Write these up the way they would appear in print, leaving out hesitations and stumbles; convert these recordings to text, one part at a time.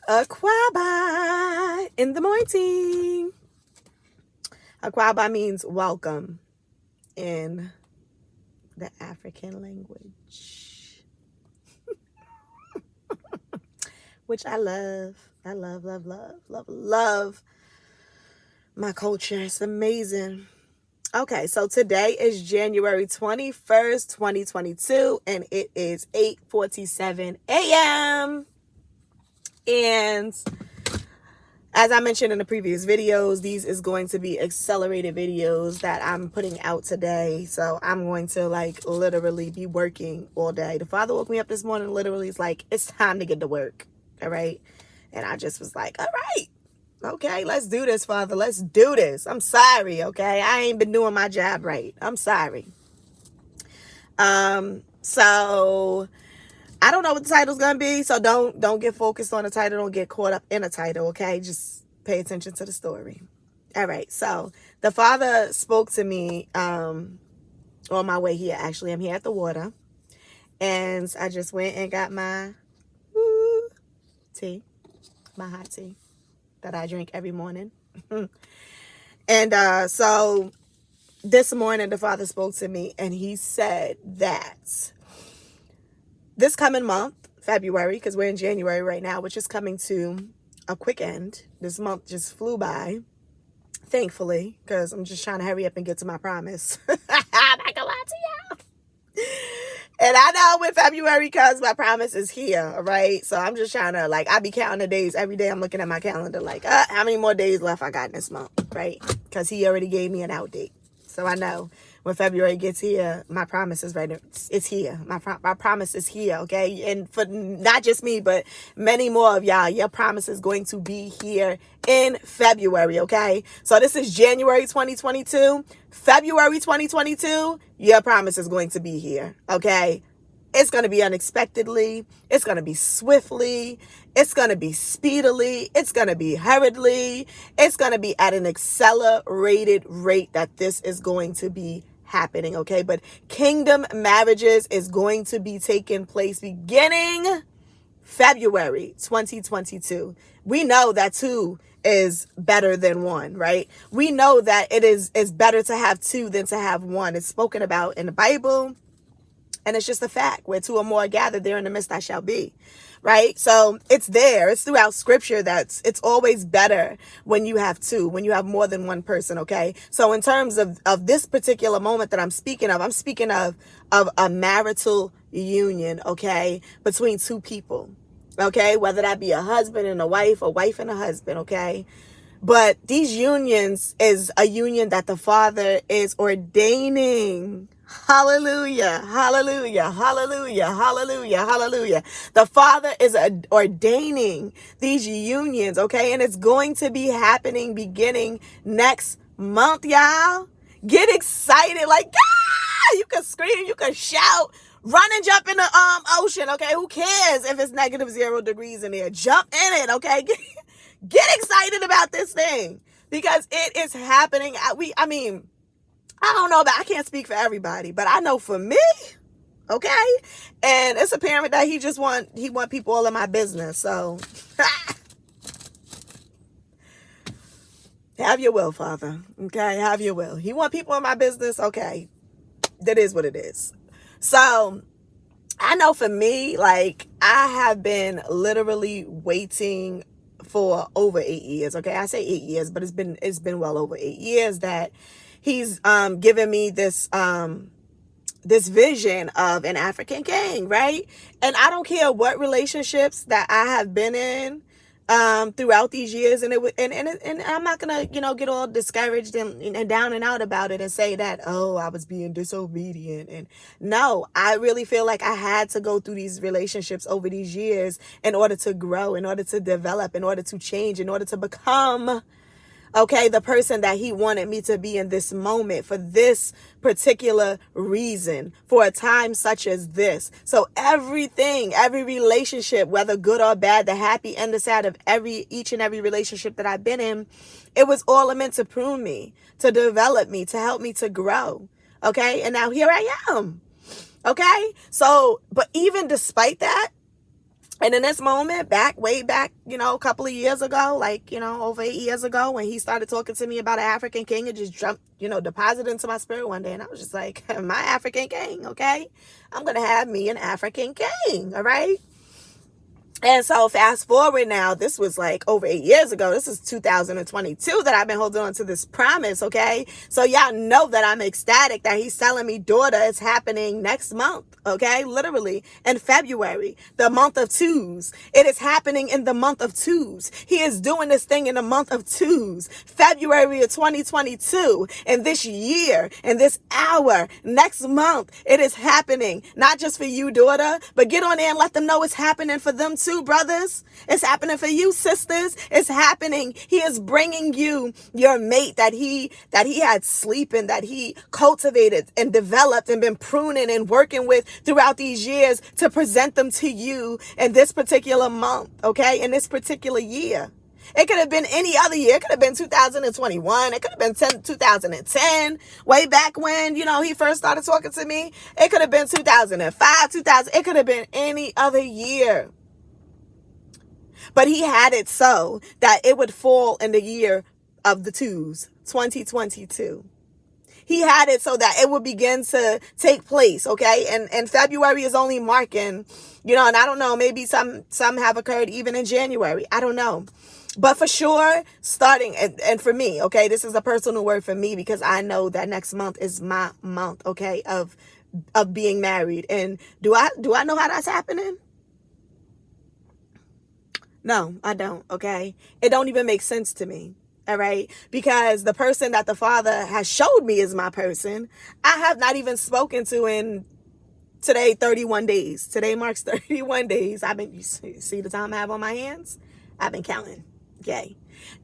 Aquaba in the morning. Aquaba means welcome in the African language, which I love. I love my culture. It's amazing. Okay, so today is January 21st, 2022, and it is 8:47 a.m. And as I mentioned in the previous videos, these is going to be accelerated videos that I'm putting out today. So I'm going to literally be working all day. The Father woke me up this morning, literally is like, it's time to get to work. All right. And I just was like, all right, okay, let's do this, Father. Let's do this. I'm sorry. Okay. I ain't been doing my job right. I'm sorry. So I don't know what the title's gonna be, so don't get focused on the title. Don't get caught up in a title, okay? Just pay attention to the story. All right, so the Father spoke to me on my way here. Actually, I'm here at the water, and I just went and got my tea, my hot tea that I drink every morning. And so this morning, the Father spoke to me, and he said that this coming month, February, because we're in January right now, which is coming to a quick end. This month just flew by, thankfully, because I'm just trying to hurry up and get to my promise. I'm not gonna lie to y'all. And I know when February comes, my promise is here, right? So I'm just trying to, I be counting the days every day. I'm looking at my calendar how many more days left I got in this month, right? Because he already gave me an out date. So I know when February gets here, my promise is right. It's here. My promise is here, okay? And for not just me, but many more of y'all, your promise is going to be here in February, okay? So this is January 2022. February 2022, your promise is going to be here, okay? It's going to be unexpectedly. It's going to be swiftly. It's going to be speedily. It's going to be hurriedly. It's going to be at an accelerated rate that this is going to be happening, okay? But kingdom marriages is going to be taking place beginning February 2022. We know that two is better than one, right? We know that it's better to have two than to have one. It's spoken about in the Bible. And it's just a fact. Where two or more are gathered, there in the midst I shall be. Right? So it's there. It's throughout scripture it's always better when you have two, when you have more than one person, okay? So in terms of this particular moment that I'm speaking of a marital union, okay, between two people, okay? Whether that be a husband and a wife and a husband, okay? But these unions is a union that the Father is ordaining. Hallelujah, hallelujah, hallelujah, hallelujah, hallelujah. The Father is ordaining these unions, okay? And it's going to be happening beginning next month, y'all. Get excited. You can scream, you can shout, run and jump in the ocean, okay? Who cares if it's -0 degrees in there? Jump in it, okay? Get excited about this thing because it is happening. I don't know I can't speak for everybody, but I know for me, okay? And it's apparent that he want people all in my business. So have your will, Father. Okay, have your will. He want people in my business. Okay, that is what it is. So I know for me, I have been literally waiting for over 8 years. Okay, I say 8 years, but it's been well over 8 years that he's given me this vision of an African king, right? And I don't care what relationships that I have been in throughout these years, and I'm not gonna get all discouraged and down and out about it and say that, oh, I was being disobedient. And no, I really feel like I had to go through these relationships over these years in order to grow, in order to develop, in order to change, in order to become, okay, the person that he wanted me to be in this moment for this particular reason, for a time such as this. So every relationship, whether good or bad, the happy and the sad of each and every relationship that I've been in, it was all meant to prune me, to develop me, to help me to grow. Okay. And now here I am. Okay. So, but even despite that, And in this moment, way back, a couple of years ago, over 8 years ago, when he started talking to me about an African king, it just jumped, deposited into my spirit one day. And I was just like, my African king, okay? I'm going to have me an African king, all right? And so fast forward now, this was like over 8 years ago. This is 2022 that I've been holding on to this promise, okay? So y'all know that I'm ecstatic that he's telling me, daughter, it's happening next month, okay? Literally in February, the month of twos. It is happening in the month of twos. He is doing this thing in the month of twos, February of 2022. And this year, in this hour, next month, it is happening. Not just for you, daughter, but get on there and let them know it's happening for them too, brothers. It's happening for you, sisters. It's happening. He is bringing you your mate that he had sleeping, that he cultivated and developed and been pruning and working with throughout these years to present them to you in this particular month, okay? In this particular year. It could have been any other year. It could have been 2021. It could have been 2010, way back when, he first started talking to me. It could have been 2005, 2000. It could have been any other year. But he had it so that it would fall in the year of the twos, 2022. He had it so that it would begin to take place, okay? And February is only marking, and I don't know, maybe some have occurred even in January. I don't know. But for sure, starting, and for me, okay, this is a personal word for me because I know that next month is my month, okay, of being married. And do I know how that's happening? No, I don't, okay? It don't even make sense to me, all right? Because the person that the Father has showed me is my person, I have not even spoken to in today 31 days. Today marks 31 days. You see the time I have on my hands? I've been counting, okay?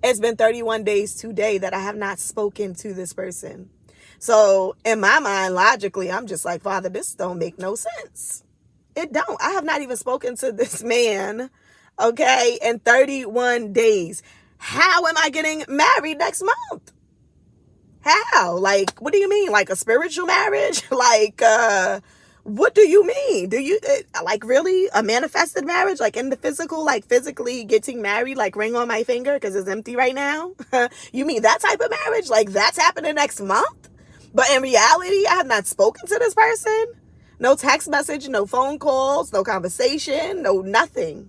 It's been 31 days today that I have not spoken to this person. So in my mind, logically, I'm just like, Father, this don't make no sense. It don't. I have not even spoken to this man, okay, in 31 days. How am I getting married next month? How? Like, what do you mean? Like a spiritual marriage? Like, what do you mean? Do you, like, really? A manifested marriage? Like in the physical, like physically getting married, like ring on my finger because it's empty right now? You mean that type of marriage? Like that's happening next month? But in reality, I have not spoken to this person. No text message, no phone calls, no conversation, no nothing.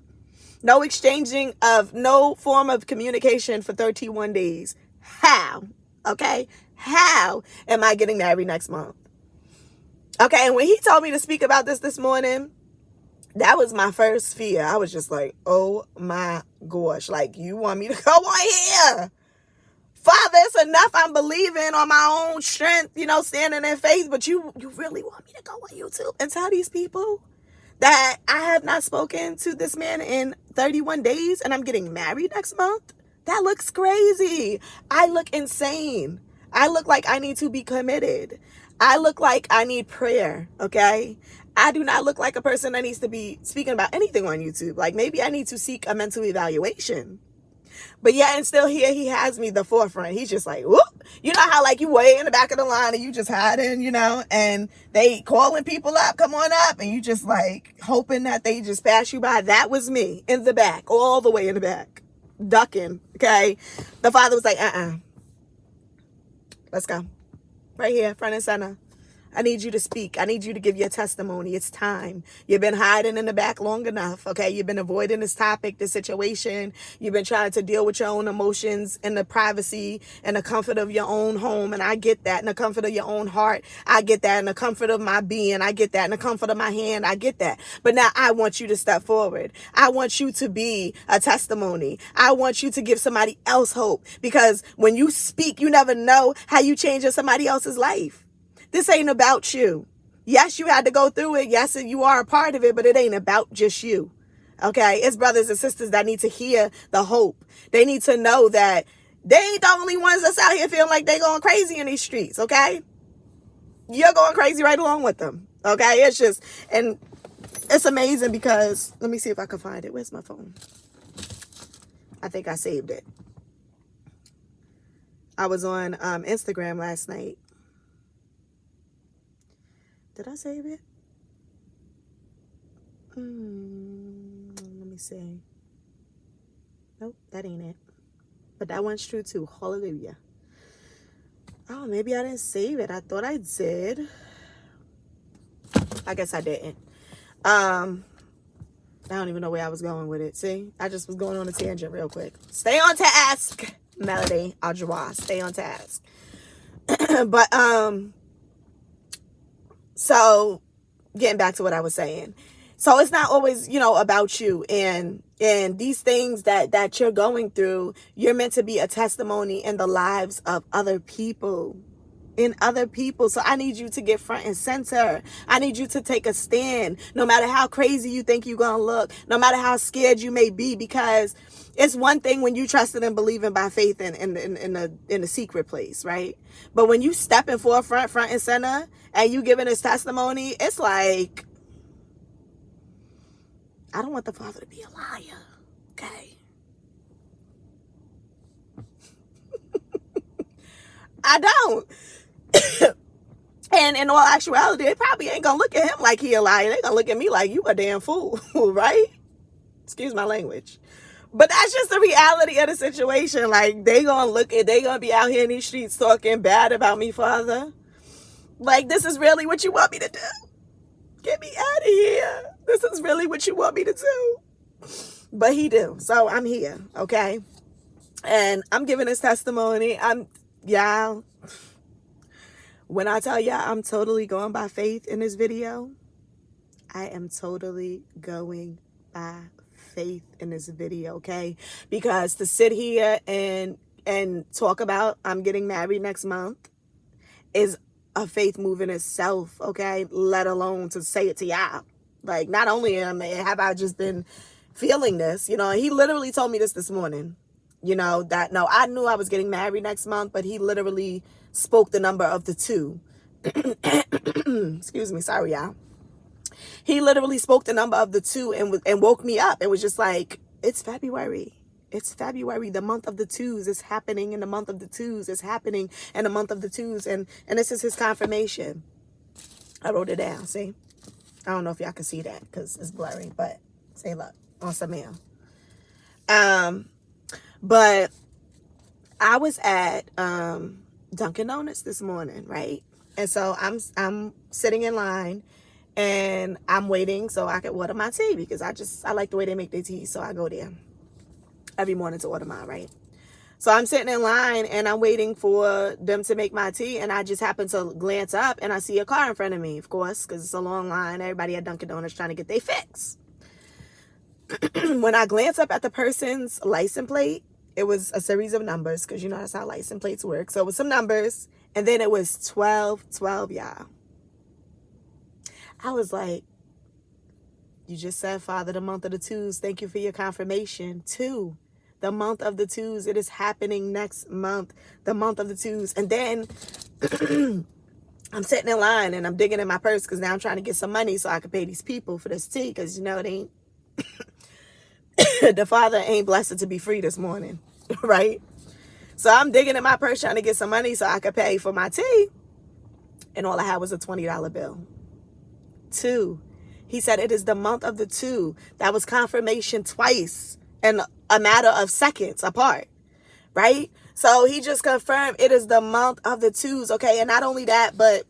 No exchanging of no form of communication for 31 days. How? Okay? How am I getting married next month? Okay, and when he told me to speak about this morning, that was my first fear. I was just like, oh my gosh, like you want me to go on here? Father, it's enough I'm believing on my own strength, standing in faith, but you really want me to go on YouTube and tell these people that I have not spoken to this man in 31 days and I'm getting married next month? That looks crazy. I look insane. I look like I need to be committed. I look like I need prayer, okay? I do not look like a person that needs to be speaking about anything on YouTube. Like maybe I need to seek a mental evaluation. But yeah, and still here he has me the forefront. He's just like, whoop. You know how like you way in the back of the line and you just hiding, and they calling people up, come on up. And you just like hoping that they just pass you by. That was me in the back, all the way in the back, ducking, okay? The Father was like, let's go. Right here, front and center. I need you to speak. I need you to give your testimony. It's time. You've been hiding in the back long enough, okay? You've been avoiding this topic, this situation. You've been trying to deal with your own emotions in the privacy and the comfort of your own home, and I get that. In the comfort of your own heart, I get that. In the comfort of my being, I get that. In the comfort of my hand, I get that. But now I want you to step forward. I want you to be a testimony. I want you to give somebody else hope, because when you speak, you never know how you change somebody else's life. This ain't about you. Yes, you had to go through it. Yes, you are a part of it, but it ain't about just you. Okay? It's brothers and sisters that need to hear the hope. They need to know that they ain't the only ones that's out here feeling like they going crazy in these streets. Okay? You're going crazy right along with them. Okay? It's just, and it's amazing because, let me see if I can find it. Where's my phone? I think I saved it. I was on Instagram last night. Did I save it? Let see. Nope, that ain't it. But that one's true too. Hallelujah. Oh, maybe I didn't save it. I thought I did. I guess I didn't. I don't even know where I was going with it. See, I just was going on a tangent real quick. Stay on task, Melody Audra. Stay on task. But so getting back to what I was saying. So it's not always, about you and these things that you're going through. You're meant to be a testimony in the lives of other people. So I need you to get front and center. I need you to take a stand, no matter how crazy you think you're going to look, no matter how scared you may be, because it's one thing when you trusted and believing by faith in the secret place, right? But when you step in forefront, front and center, and you giving this testimony, it's like, I don't want the Father to be a liar, okay? I don't. And in all actuality, they probably ain't gonna look at him like he a liar. They gonna look at me like you a damn fool, right? Excuse my language. But that's just the reality of the situation. Like, they gonna be out here in these streets talking bad about me, Father. Like, this is really what you want me to do? Get me out of here. This is really what you want me to do? But he do. So I'm here, okay? And I'm giving this testimony. Y'all, when I tell y'all I'm totally going by faith in this video, I am totally going by faith in this video, okay? Because to sit here and talk about I'm getting married next month is a faith move in itself, okay? Let alone to say it to y'all. Like, not only have I just been feeling this, he literally told me this morning, that no, I knew I was getting married next month, but he literally spoke the number of the 2. Excuse me, sorry, y'all. He literally spoke the number of the 2 and woke me up. It was just like, it's February. It's February. The month of the 2s is happening. In the month of the 2s is happening. In the month of the 2s. And this is his confirmation. I wrote it down. See? I don't know if y'all can see that because it's blurry. But say look on some mail. But I was at Dunkin' Donuts this morning, right? And so I'm sitting in line. And I'm waiting so I can order my tea because I like the way they make their tea. So I go there every morning to order mine, right? So I'm sitting in line and I'm waiting for them to make my tea. And I just happen to glance up and I see a car in front of me, of course, because it's a long line. Everybody at Dunkin' Donuts trying to get their fix. When I glance up at the person's license plate, it was a series of numbers because that's how license plates work. So it was some numbers and then it was 1212, y'all. I was like, you just said, Father, the month of the 2s. Thank you for your confirmation. 2, the month of the 2s. It is happening next month, the month of the 2s. And then I'm sitting in line and I'm digging in my purse because now I'm trying to get some money so I can pay these people for this tea because, it ain't, the Father ain't blessed to be free this morning, right? So I'm digging in my purse trying to get some money so I could pay for my tea. And all I had was a $20 bill. 2. He said it is the month of the 2. That was confirmation twice in a matter of seconds apart, right? So he just confirmed it is the month of the 2s, okay? And not only that, but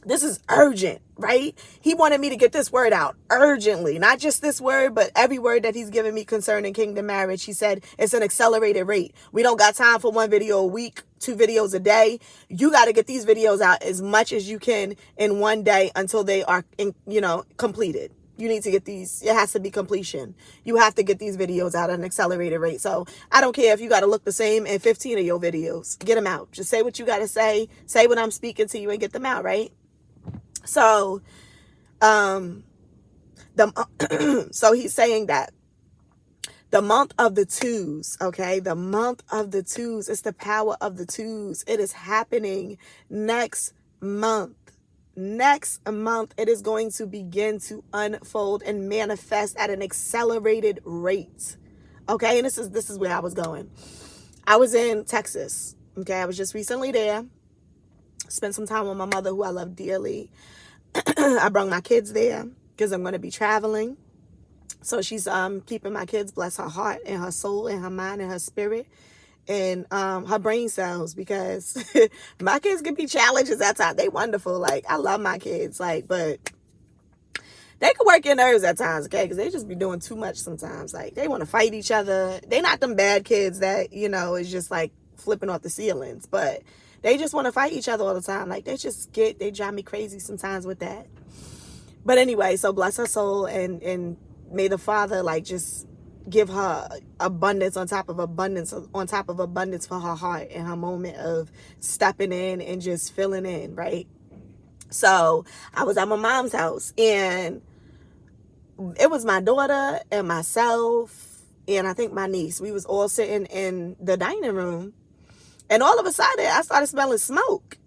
this is urgent, right? He wanted me to get this word out urgently. Not just this word, but every word that he's given me concerning kingdom marriage. He said it's an accelerated rate. We don't got time for 1 video a week, 2 videos a day. You got to get these videos out as much as you can in 1 day until they are, completed. You need to get these. It has to be completion. You have to get these videos out at an accelerated rate. So I don't care if you got to look the same in 15 of your videos. Get them out. Just say what you got to say. Say what I'm speaking to you and get them out, right? So, so he's saying that the month of the 2s, okay? The month of the 2s. It's the power of the 2s. It is happening next month. Next month, it is going to begin to unfold and manifest at an accelerated rate. Okay, and this is where I was going. I was in Texas. Okay, I was just recently there. Spent some time with my mother, who I love dearly. I brought my kids there because I'm going to be traveling. So she's keeping my kids, bless her heart and her soul and her mind and her spirit and her brain cells, because my kids can be challenges at times. They wonderful. Like, I love my kids, like, but they can work your nerves at times, okay? Because they just be doing too much sometimes. Like, they want to fight each other. They not them bad kids that, you know, is just like flipping off the ceilings, but they just want to fight each other all the time. Like, they drive me crazy sometimes with that. But anyway, so bless her soul, and may the Father, like, just give her abundance on top of abundance on top of abundance for her heart and her moment of stepping in and just filling in, right? So I was at my mom's house, and it was my daughter and myself and I think my niece. We was all sitting in the dining room, and all of a sudden I started smelling smoke.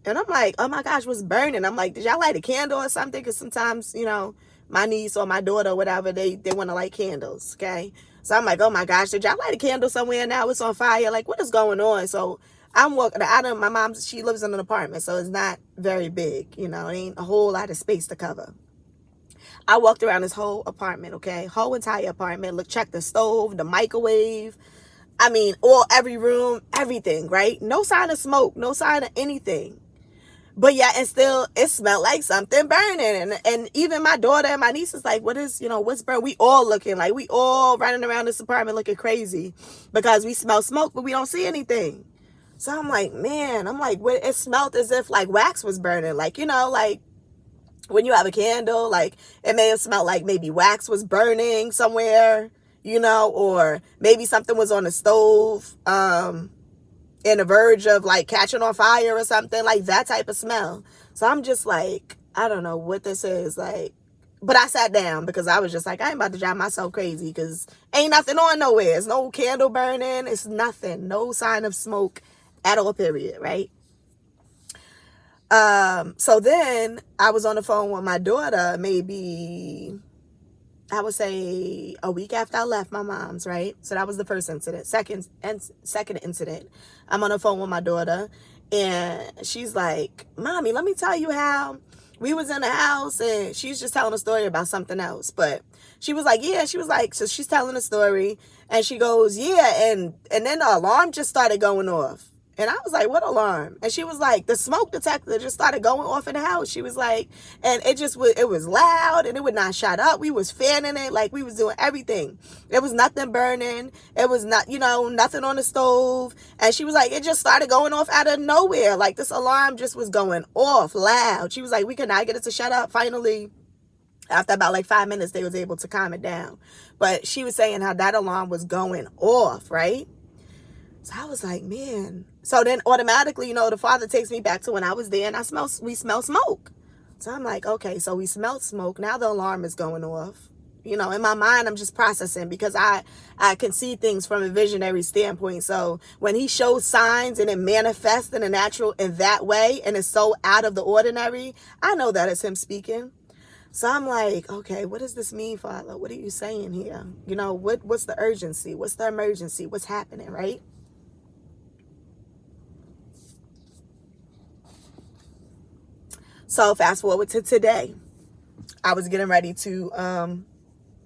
And I'm like, oh my gosh, what's burning? I'm like, did y'all light a candle or something? Because sometimes, you know, my niece or my daughter or whatever, they want to light candles, okay? So I'm like, oh my gosh, did y'all light a candle somewhere? Now it's on fire. Like, what is going on? So I'm walking out of my mom's, she lives in an apartment, so it's not very big, you know, it ain't a whole lot of space to cover. I walked around this whole apartment, okay? Whole entire apartment. Look, check the stove, the microwave. I mean, every room, everything, right? No sign of smoke, no sign of anything. But yeah, and still, it smelled like something burning. And even my daughter and my niece is like, what is, you know, what's burning? We all looking like, we all running around this apartment looking crazy because we smell smoke, but we don't see anything. So I'm like, man, it smelled as if like wax was burning. Like, you know, like when you have a candle, like it may have smelled like maybe wax was burning somewhere, you know, or maybe something was on the stove, in the verge of like catching on fire or something, like that type of smell. So I'm just like, I don't know what this is, like, but I sat down because I was just like, I ain't about to drive myself crazy because ain't nothing on nowhere. It's no candle burning. It's nothing. No sign of smoke at all, period, right? So then I was on the phone with my daughter, maybe I would say a week after I left my mom's, right? So that was the first incident. Second incident, I'm on the phone with my daughter, and she's like, Mommy, let me tell you how we was in the house, and she's just telling a story about something else. But she was like, yeah, she was like, so she's telling a story, and she goes, yeah, and then the alarm just started going off. And I was like, what alarm? And she was like, the smoke detector just started going off in the house. She was like, and it was loud and it would not shut up. We was fanning it, like we was doing everything. There was nothing burning. It was not, you know, nothing on the stove. And she was like, it just started going off out of nowhere. Like this alarm just was going off loud. She was like, we could not get it to shut up. Finally, after about like 5 minutes, they was able to calm it down. But she was saying how that alarm was going off, right? So I was like, man. So then automatically, you know, the Father takes me back to when I was there and we smell smoke. So I'm like, okay, so we smelled smoke. Now the alarm is going off. You know, in my mind, I'm just processing because I can see things from a visionary standpoint. So when he shows signs and it manifests in the natural in that way and it's so out of the ordinary, I know that it's him speaking. So I'm like, okay, what does this mean, Father? What are you saying here? You know, what's the urgency? What's the emergency? What's happening, right? So fast forward to today. I was getting ready to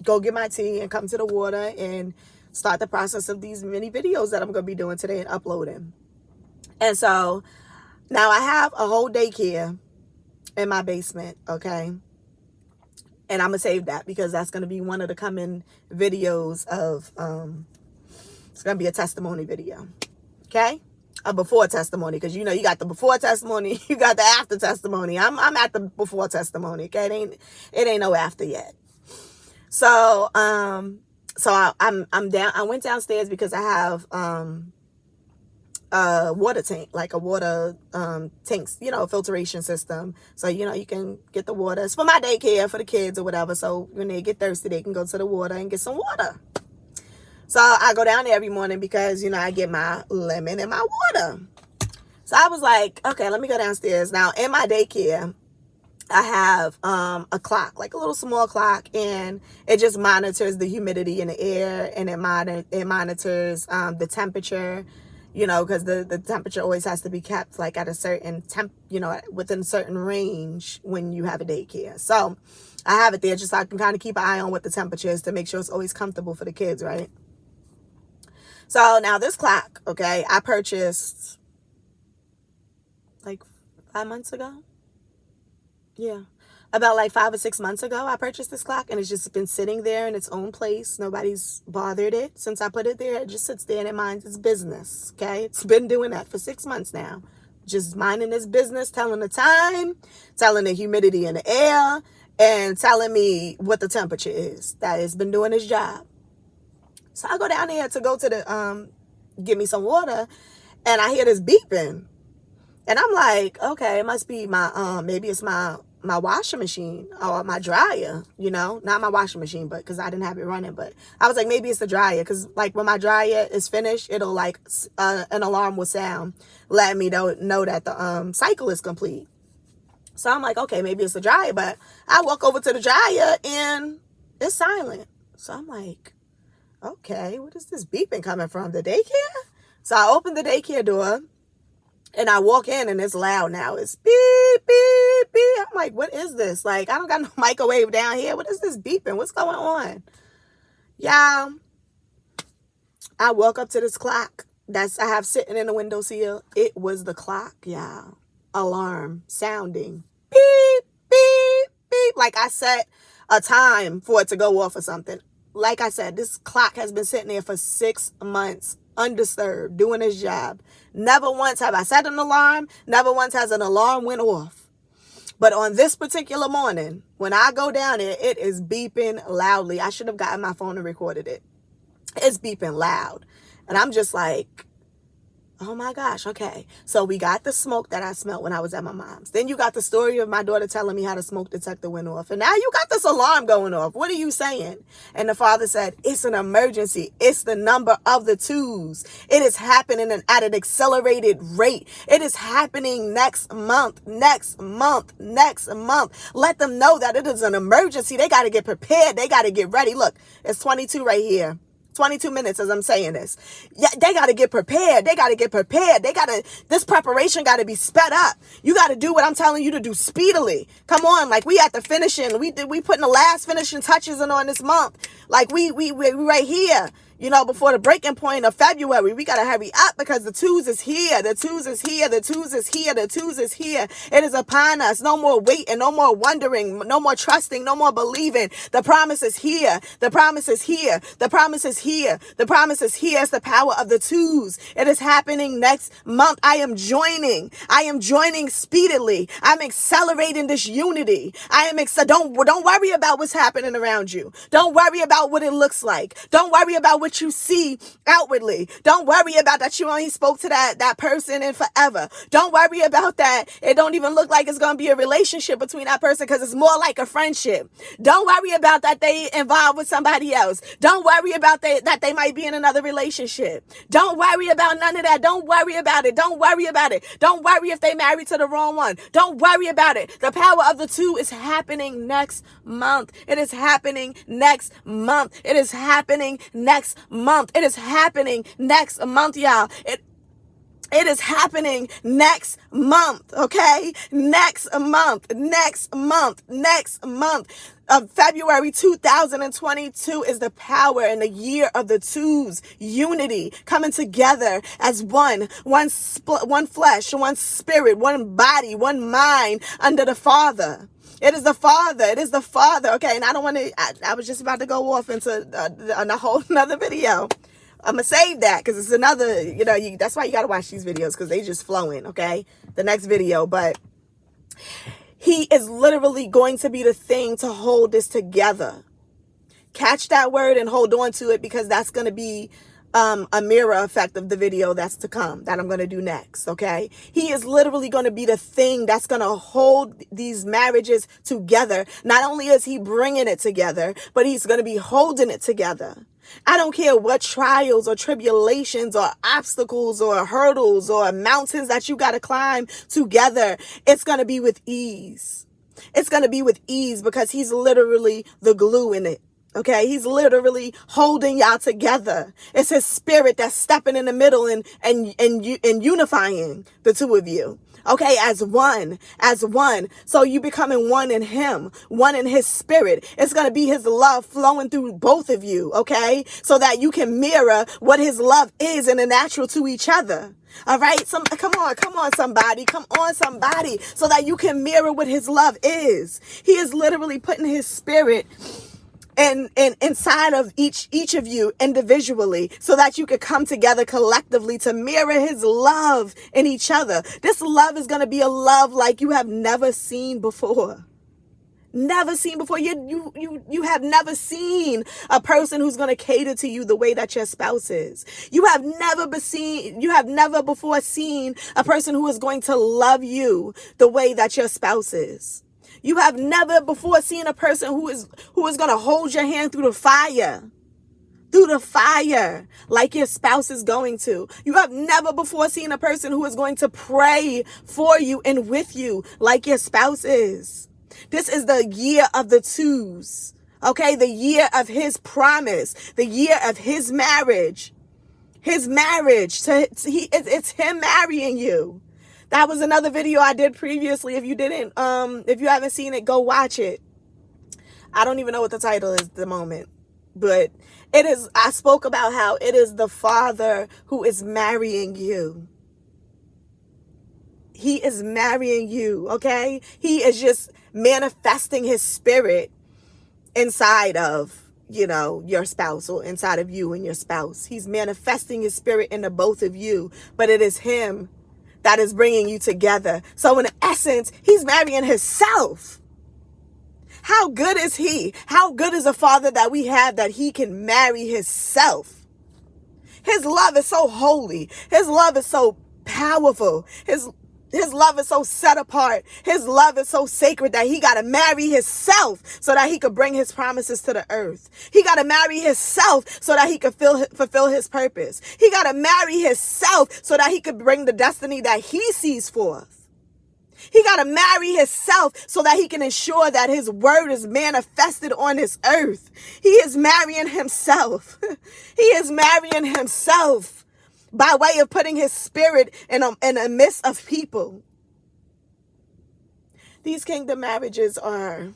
go get my tea and come to the water and start the process of these mini videos that I'm going to be doing today and uploading. And so now I have a whole daycare in my basement, okay? And I'm going to save that because that's going to be one of the coming videos of, it's going to be a testimony video, okay? A before testimony, because you know you got the before testimony, you got the after testimony. I'm at the before testimony, okay? It ain't no after yet. So I'm down. I went downstairs because I have a water tank, like a water tanks, you know, filtration system. So you know you can get the water. It's for my daycare for the kids or whatever. So when they get thirsty, they can go to the water and get some water. So I go down there every morning because, you know, I get my lemon and my water. So I was like, okay, let me go downstairs. Now, in my daycare, I have a clock, like a little small clock, and it just monitors the humidity in the air, and it monitors the temperature, you know, because the temperature always has to be kept like at a certain within a certain range when you have a daycare. So I have it there just so I can kind of keep an eye on what the temperature is to make sure it's always comfortable for the kids, right? So now this clock, okay, I purchased like 5 months ago. Yeah. About like 5 or 6 months ago, I purchased this clock, and it's just been sitting there in its own place. Nobody's bothered it since I put it there. It just sits there and it minds its business. Okay. It's been doing that for 6 months now. Just minding its business, telling the time, telling the humidity in the air, and telling me what the temperature is. That it's been doing its job. So I go down there to go to the, get me some water, and I hear this beeping. And I'm like, okay, it must be my, maybe it's my washing machine or my dryer, you know, not my washing machine, but because I didn't have it running. But I was like, maybe it's the dryer, because like when my dryer is finished, it'll like an alarm will sound, letting me know that the cycle is complete. So I'm like, okay, maybe it's the dryer. But I walk over to the dryer and it's silent. So I'm like, okay, what is this beeping coming from? The daycare? So I open the daycare door. And I walk in and it's loud now. It's beep, beep, beep. I'm like, what is this? Like, I don't got no microwave down here. What is this beeping? What's going on? Yeah. I woke up to this clock I have sitting in the windowsill. It was the clock, yeah. Alarm sounding. Beep, beep, beep. Like I set a time for it to go off or something. Like I said, this clock has been sitting there for 6 months. Undisturbed, doing his job. Never once have I set an alarm. Never once has an alarm went off. But on this particular morning, when I go down there, it is beeping loudly. I should have gotten my phone and recorded it. It's beeping loud. And I'm just like, oh my gosh, okay. So we got the smoke that I smelled when I was at my mom's. Then you got the story of my daughter telling me how the smoke detector went off. And now you got this alarm going off. What are you saying? And the father said, it's an emergency. It's the number of the twos. It is happening at an accelerated rate. It is happening next month, next month, next month. Let them know that it is an emergency. They got to get prepared. They got to get ready. Look, it's 22 right here. 22 minutes as I'm saying this. Yeah, they got to get prepared. They got to get prepared. This preparation got to be sped up. You got to do what I'm telling you to do speedily. Come on. Like we at the finishing. We putting the last finishing touches in on this month. Like we right here. You know, before the breaking point of February, we got to hurry up because the twos is here. The twos is here. The twos is here. The twos is here. It is upon us. No more waiting. No more wondering. No more trusting. No more believing. The promise is here. The promise is here. The promise is here. The promise is here. It's the power of the twos. It is happening next month. I am joining. Speedily. I'm accelerating this unity. Don't worry about what's happening around you. Don't worry about what it looks like. Don't worry about what you see outwardly. Don't worry about that you only spoke to that person in forever. Don't worry about that. It don't even look like it's going to be a relationship between that person because it's more like a friendship. Don't worry about that they involved with somebody else. Don't worry about that they might be in another relationship. Don't worry about none of that. Don't worry about it. Don't worry about it. Don't worry if they married to the wrong one. Don't worry about it. The power of the two is happening next month. It is happening next month. It is happening next month. It is happening next month, y'all. It is happening next month, okay? Next month. February 2022 is the power and the year of the twos, unity, coming together as one flesh, one spirit, one body, one mind under the Father. It is the Father. It is the Father. Okay, and I don't want to, I was just about to go off into a whole nother video. I'm going to save that because it's another, that's why you got to watch these videos because they just flowing, okay? The next video, but he is literally going to be the thing to hold this together. Catch that word and hold on to it because that's going to be a mirror effect of the video that's to come, that I'm going to do next, okay? He is literally going to be the thing that's going to hold these marriages together. Not only is he bringing it together, but he's going to be holding it together. I don't care what trials or tribulations or obstacles or hurdles or mountains that you got to climb together. It's going to be with ease. It's going to be with ease because he's literally the glue in it. Okay, he's literally holding y'all together. It's his spirit that's stepping in the middle and unifying the two of you. Okay, as one, as one. So you becoming one in him, one in his spirit. It's going to be his love flowing through both of you. Okay, so that you can mirror what his love is in the natural to each other. All right, come on, somebody, so that you can mirror what his love is. He is literally putting his spirit and inside of each of you individually, so that you could come together collectively to mirror his love in each other. This love is going to be a love like you have never seen before. Never seen before. You have never seen a person who's going to cater to you the way that your spouse is. You have never before seen a person who is going to love you the way that your spouse is. You have never before seen a person who is going to hold your hand through the fire like your spouse is going to. You have never before seen a person who is going to pray for you and with you like your spouse is. This is the year of the TWOS. Okay, the year of his promise, the year of his marriage. His marriage, it's him marrying you. That was another video I did previously. If you haven't seen it, go watch it. I don't even know what the title is at the moment, but I spoke about how it is the Father who is marrying you. He is marrying you, okay? He is just manifesting his spirit inside of, your spouse, or inside of you and your spouse. He's manifesting his spirit into both of you, but it is him that is bringing you together. So in essence, he's marrying himself. How good is he? How good is a father that we have that he can marry himself? His love is so holy. His love is so powerful. His love is so set apart. His love is so sacred that he got to marry himself so that he could bring his promises to the earth. He got to marry himself so that he could fulfill his purpose. He got to marry himself so that he could bring the destiny that he sees forth. He got to marry himself so that he can ensure that his word is manifested on this earth. He is marrying himself. He is marrying himself by way of putting his spirit in a midst of people. These kingdom marriages are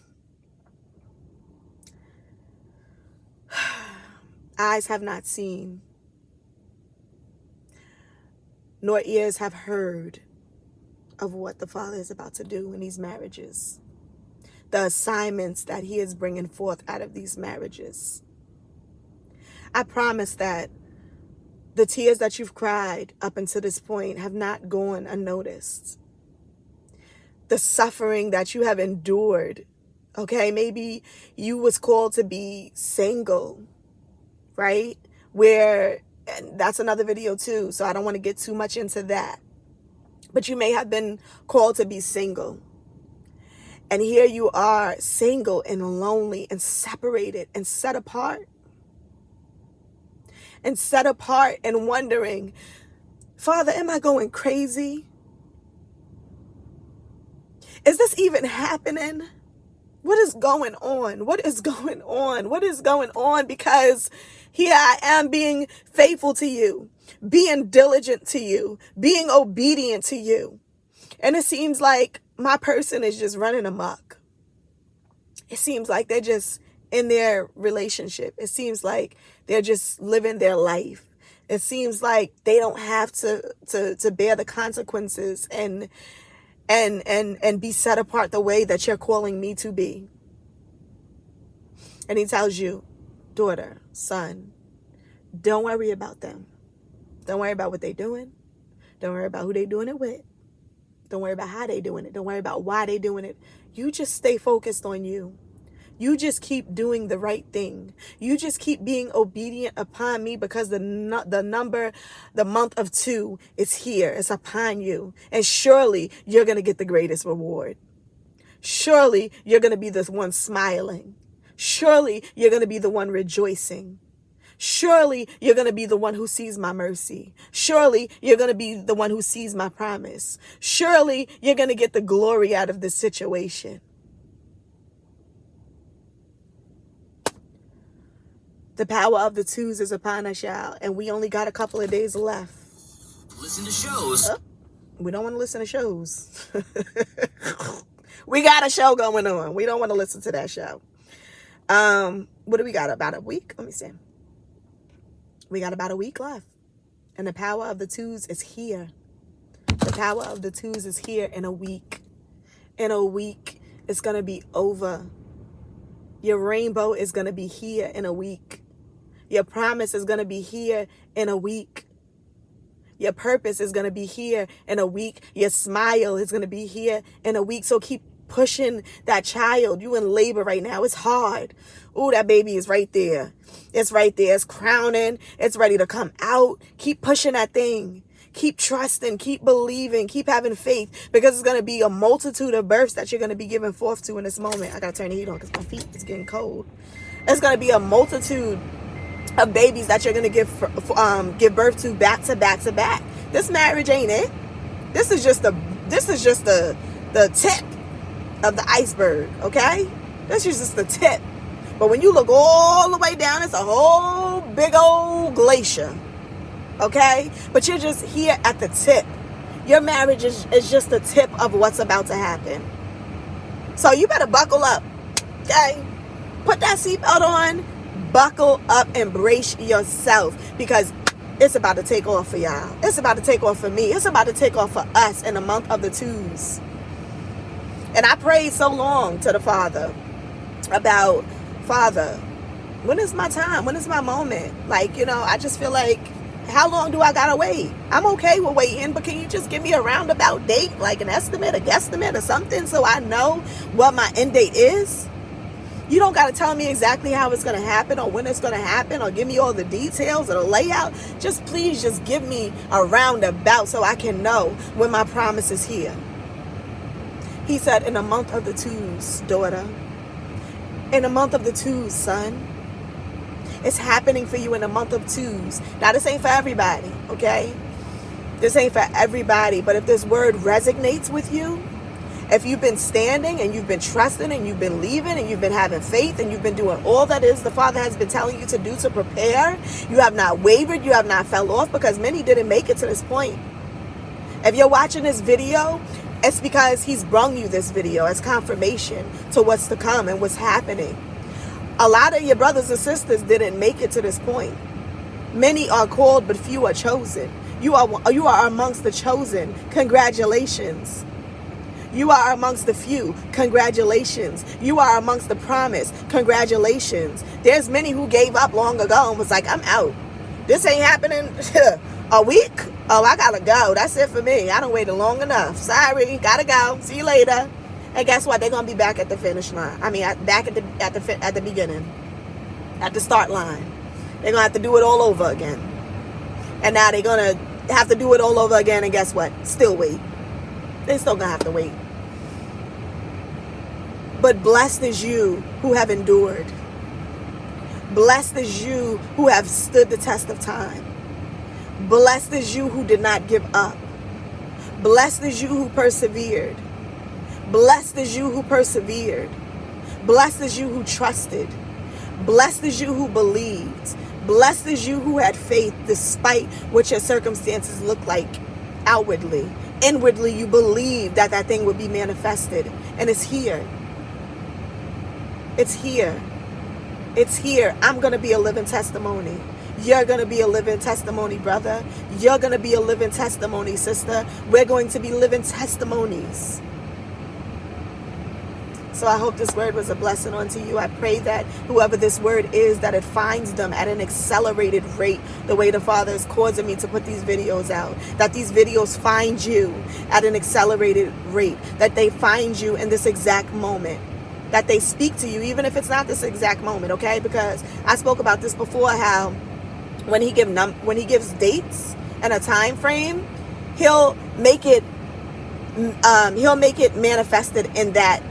eyes have not seen, nor ears have heard of what the Father is about to do in these marriages. The assignments that he is bringing forth out of these marriages. I promise that the tears that you've cried up until this point have not gone unnoticed. The suffering that you have endured, okay? Maybe you was called to be single, right? And that's another video too, so I don't want to get too much into that. But you may have been called to be single. And here you are, single and lonely and separated and set apart. And set apart and wondering, Father, am I going crazy? Is this even happening? What is going on? What is going on? What is going on? Because here I am being faithful to you, being diligent to you, being obedient to you. And it seems like my person is just running amok. It seems like they're just in their relationship. It seems like they're just living their life. It seems like they don't have to bear the consequences and be set apart the way that you're calling me to be. And he tells you, daughter, son, don't worry about them. Don't worry about what they're doing. Don't worry about who they're doing it with. Don't worry about how they're doing it. Don't worry about why they're doing it. You just stay focused on you. You just keep doing the right thing. You just keep being obedient upon me, because the month of 2 is here. It's upon you. And surely you're going to get the greatest reward. Surely you're going to be the one smiling. Surely you're going to be the one rejoicing. Surely you're going to be the one who sees my mercy. Surely you're going to be the one who sees my promise. Surely you're going to get the glory out of this situation. The power of the twos is upon us, y'all. And we only got a couple of days left. Listen to shows. We don't want to listen to shows. We got a show going on. We don't want to listen to that show. What do we got? About a week? Let me see. We got about a week left. And the power of the twos is here. The power of the twos is here in a week. In a week, it's going to be over. Your rainbow is going to be here in a week. Your promise is going to be here in a week. Your purpose is going to be here in a week. Your smile is going to be here in a week. So keep pushing that child. You in labor right now. It's hard. Oh, that baby is right there. It's right there. It's crowning. It's ready to come out. Keep pushing that thing. Keep trusting. Keep believing. Keep having faith, because it's going to be a multitude of births that you're going to be giving forth to in this moment. I got to turn the heat on because my feet is getting cold. It's going to be a multitude of babies that you're going to give birth to back to back to back. This marriage ain't it. This is just the tip of the iceberg, okay? This is just the tip. But when you look all the way down, it's a whole big old glacier, okay? But you're just here at the tip. Your marriage is just the tip of what's about to happen. So you better buckle up, okay? Put that seatbelt on, buckle up, and brace yourself, because it's about to take off for y'all. It's about to take off for me. It's about to take off for us in the month of the twos. And I prayed so long to the Father about, Father, when is my time? When is my moment? Like, I just feel like, how long do I gotta wait? I'm okay with waiting, but can you just give me a roundabout date, like an estimate, a guesstimate, or something, so I know what my end date is? You don't got to tell me exactly how it's going to happen or when it's going to happen or give me all the details or the layout. Just please just give me a roundabout so I can know when my promise is here. He said, in the month of the twos, daughter. In the month of the twos, son. It's happening for you in the month of twos. Now, this ain't for everybody, okay? This ain't for everybody. But if this word resonates with you, if you've been standing and you've been trusting and you've been believing and you've been having faith and you've been doing all that is the Father has been telling you to do to prepare, you have not wavered, you have not fell off, because many didn't make it to this point. If you're watching this video, it's because He's brung you this video as confirmation to what's to come and what's happening. A lot of your brothers and sisters didn't make it to this point. Many are called, but few are chosen. You are amongst the chosen. Congratulations. You are amongst the few. Congratulations. You are amongst the promised. Congratulations. There's many who gave up long ago and was like, I'm out. This ain't happening. A week? Oh, I gotta go. That's it for me. I done waited long enough. Sorry. Gotta go. See you later. And guess what? They're gonna be back at the finish line. I mean, back at the beginning. At the start line. They're gonna have to do it all over again. And now they're gonna have to do it all over again, and guess what? Still wait. They still gonna have to wait. But blessed is you who have endured. Blessed is you who have stood the test of time. Blessed is you who did not give up. Blessed is you who persevered. Blessed is you who persevered. Blessed is you who trusted. Blessed is you who believed. Blessed is you who had faith despite what your circumstances look like outwardly. Inwardly, you believe that thing would be manifested. And it's here. It's here. It's here. I'm going to be a living testimony. You're going to be a living testimony, brother. You're going to be a living testimony, sister. We're going to be living testimonies. So I hope this word was a blessing unto you. I pray that whoever this word is, that it finds them at an accelerated rate, the way the Father is causing me to put these videos out. That these videos find you at an accelerated rate. That they find you in this exact moment. That they speak to you, even if it's not this exact moment, okay? Because I spoke about this before, how when he gives dates and a time frame, he'll make it manifested in that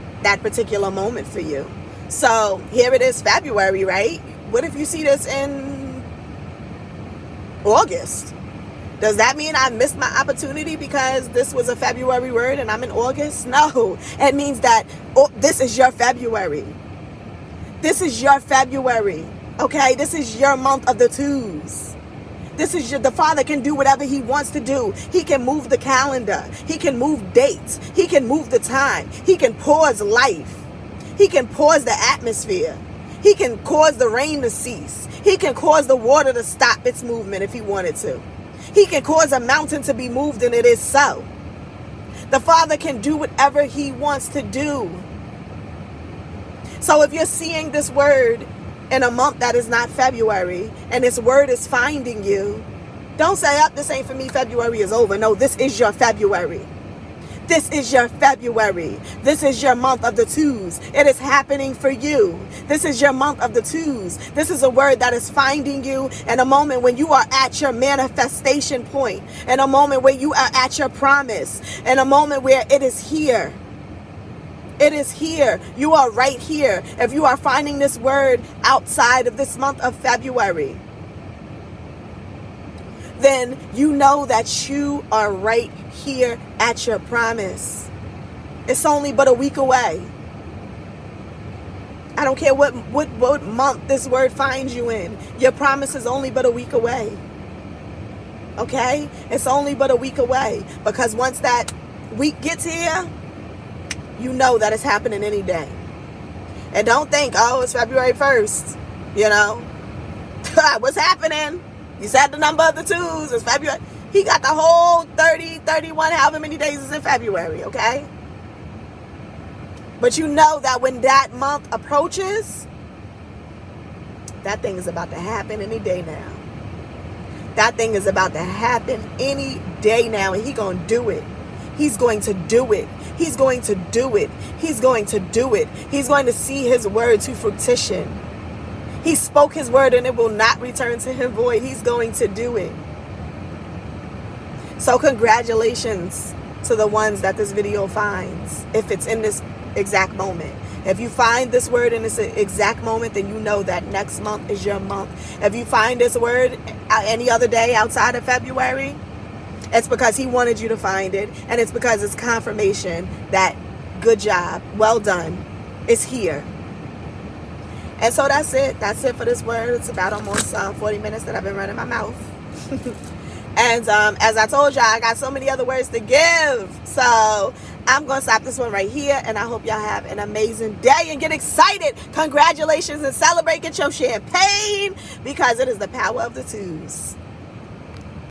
particular moment for you. So here it is, February, right? What if you see this in August? Does that mean I missed my opportunity because this was a February word and I'm in August? No, it means that this is your February. This is your February, Okay, this is your month of the twos. The Father can do whatever he wants to do. He can move the calendar. He can move dates. He can move the time. He can pause life. He can pause the atmosphere. He can cause the rain to cease. He can cause the water to stop its movement if he wanted to. He can cause a mountain to be moved, and it is so. The Father can do whatever he wants to do. So if you're seeing this word in a month that is not February, and this word is finding you, don't say, "Up, this ain't for me. February is over." No, this is your February. This is your February. This is your month of the twos. It is happening for you. This is your month of the twos. This is a word that is finding you in a moment when you are at your manifestation point, in a moment where you are at your promise, in a moment where it is here. It is here. You are right here. If you are finding this word outside of this month of February, then you know that you are right here at your promise. It's only but a week away. I don't care what month this word finds you in. Your promise is only but a week away. Okay? It's only but a week away. Because once that week gets here, you know that it's happening any day. And don't think, "Oh, it's February 1st. You know, what's happening? You said the number of the twos. It's February." He got the whole 30, 31, however many days is in February, okay? But you know that when that month approaches, that thing is about to happen any day now. That thing is about to happen any day now, and he's going to do it. He's going to do it. He's going to do it. He's going to do it. He's going to see his word to fruition. He spoke his word and it will not return to him void. He's going to do it. So congratulations to the ones that this video finds, if it's in this exact moment. If you find this word in this exact moment, then you know that next month is your month. If you find this word any other day outside of February, it's because he wanted you to find it, and it's because it's confirmation that good job, well done, it's here. And so that's it. That's it for this word. It's about almost 40 minutes that I've been running my mouth. And as I told y'all, I got so many other words to give. So I'm going to stop this one right here, and I hope y'all have an amazing day and get excited. Congratulations and celebrate. Get your champagne because it is the power of the twos.